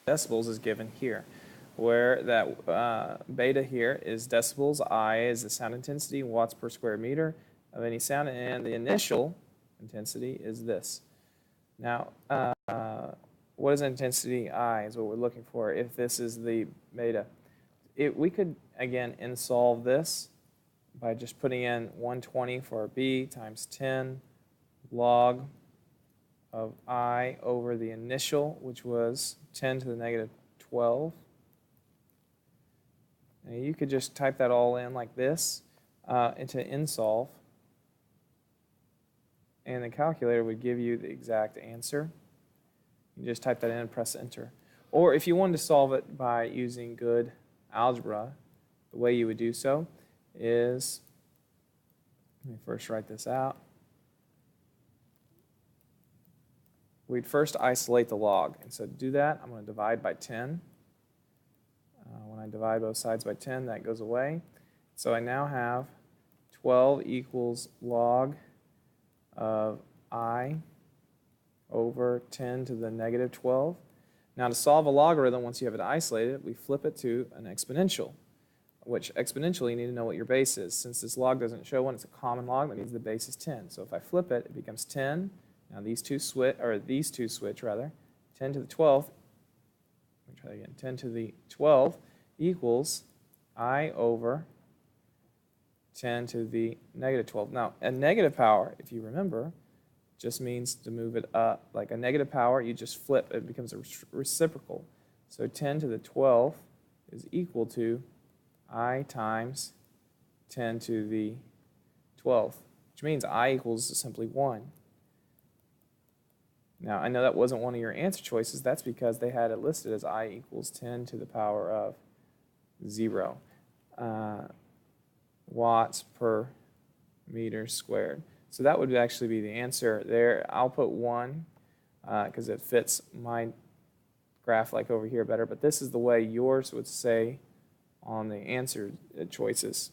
decibels is given here, where that beta here is decibels, I is the sound intensity, watts per square meter of any sound, and the initial intensity is this. Now, what is intensity I is what we're looking for if this is the beta. We could, again, solve this by just putting in 120 for B times 10 log of I over the initial, which was 10 to the negative 12. And you could just type that all in like this into insolve, and the calculator would give you the exact answer. You just type that in and press enter. Or if you wanted to solve it by using good algebra, the way you would do so is, let me first write this out. We'd first isolate the log. And so to do that, I'm going to divide by 10. When I divide both sides by 10, that goes away. So I now have 12 equals log of I over 10 to the negative 12. Now to solve a logarithm, once you have it isolated, we flip it to an exponential, which exponentially you need to know what your base is. Since this log doesn't show one, it's a common log, that means the base is 10. So if I flip it, it becomes 10. Now these two switch, 10 to the 12th, let me try that again, 10 to the 12th equals I over 10 to the negative 12. Now, a negative power, if you remember, just means to move it up. Like a negative power, you just flip, it becomes a reciprocal. So 10 to the 12th is equal to I times 10 to the 12th, which means I equals simply 1. Now, I know that wasn't one of your answer choices. That's because they had it listed as I equals 10 to the power of 0 watts per meter squared. So that would actually be the answer there. I'll put 1 because it fits my graph like over here better, but this is the way yours would say on the answer choices.